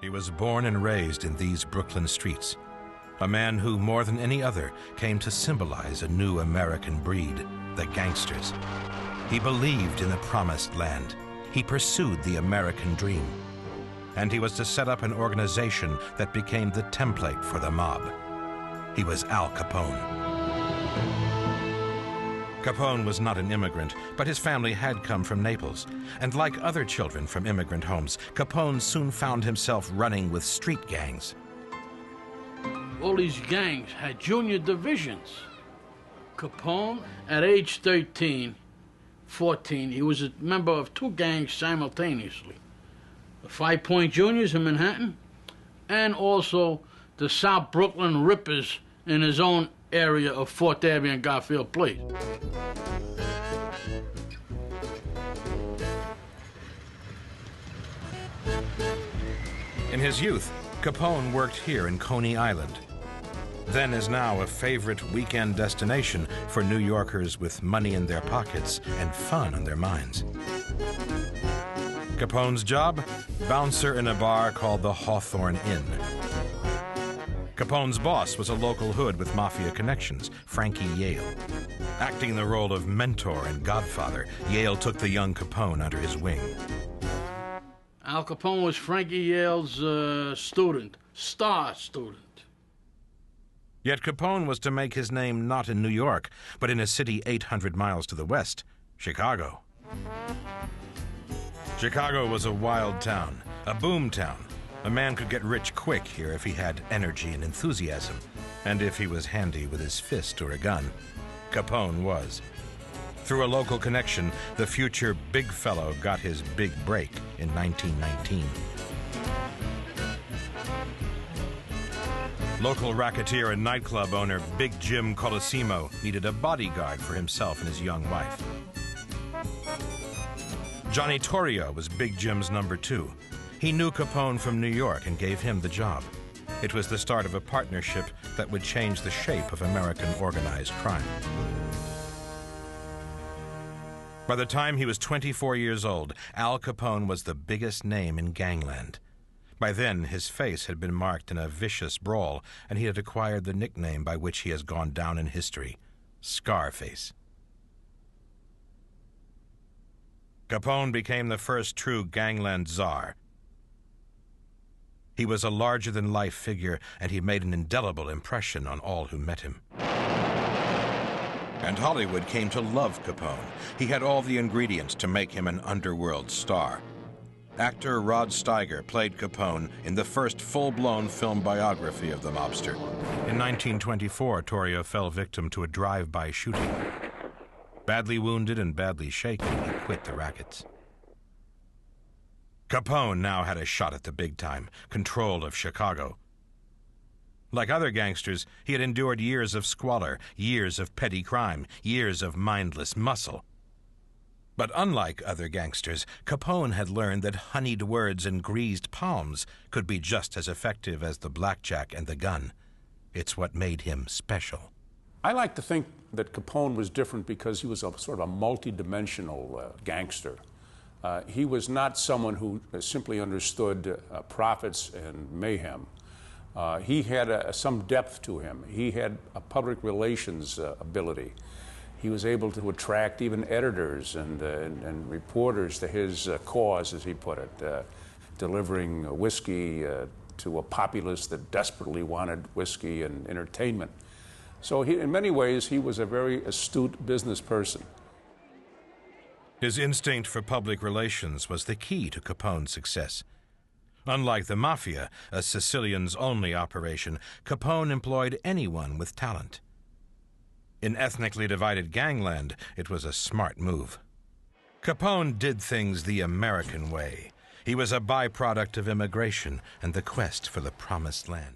He was born and raised in these Brooklyn streets, a man who, more than any other, came to symbolize a new American breed, the gangsters. He believed in the promised land. He pursued the American dream. And he was to set up an organization that became the template for the mob. He was Al Capone. Capone was not an immigrant, but his family had come from Naples. And like other children from immigrant homes, Capone soon found himself running with street gangs. All these gangs had junior divisions. Capone, at age 13, 14, he was a member of two gangs simultaneously. The 5 Point Juniors in Manhattan, and also the South Brooklyn Rippers in his own area of 4th Avenue and Garfield Place. In his youth, Capone worked here in Coney Island, then is now a favorite weekend destination for New Yorkers with money in their pockets and fun on their minds. Capone's job? Bouncer in a bar called the Hawthorne Inn. Capone's boss was a local hood with mafia connections, Frankie Yale. Acting the role of mentor and godfather, Yale took the young Capone under his wing. Al Capone was Frankie Yale's star student. Yet Capone was to make his name not in New York, but in a city 800 miles to the west, Chicago. Chicago was a wild town, a boom town. A man could get rich quick here if he had energy and enthusiasm, and if he was handy with his fist or a gun. Capone was. Through a local connection, the future big fellow got his big break in 1919. Local racketeer and nightclub owner Big Jim Colosimo needed a bodyguard for himself and his young wife. Johnny Torrio was Big Jim's number 2. He knew Capone from New York and gave him the job. It was the start of a partnership that would change the shape of American organized crime. By the time he was 24 years old, Al Capone was the biggest name in gangland. By then, his face had been marked in a vicious brawl, and he had acquired the nickname by which he has gone down in history, Scarface. Capone became the first true gangland czar. He was a larger-than-life figure, and he made an indelible impression on all who met him. And Hollywood came to love Capone. He had all the ingredients to make him an underworld star. Actor Rod Steiger played Capone in the first full-blown film biography of the mobster. In 1924, Torrio fell victim to a drive-by shooting. Badly wounded and badly shaken, he quit the rackets. Capone now had a shot at the big time, control of Chicago. Like other gangsters, he had endured years of squalor, years of petty crime, years of mindless muscle. But unlike other gangsters, Capone had learned that honeyed words and greased palms could be just as effective as the blackjack and the gun. It's what made him special. I like to think that Capone was different because he was a sort of a multi-dimensional gangster. He was not someone who simply understood profits and mayhem. He had some depth to him. He had a public relations ability. He was able to attract even editors and reporters to his cause, as he put it, delivering whiskey to a populace that desperately wanted whiskey and entertainment. So in many ways, he was a very astute business person. His instinct for public relations was the key to Capone's success. Unlike the Mafia, a Sicilian's only operation, Capone employed anyone with talent. In ethnically divided gangland, it was a smart move. Capone did things the American way. He was a byproduct of immigration and the quest for the promised land.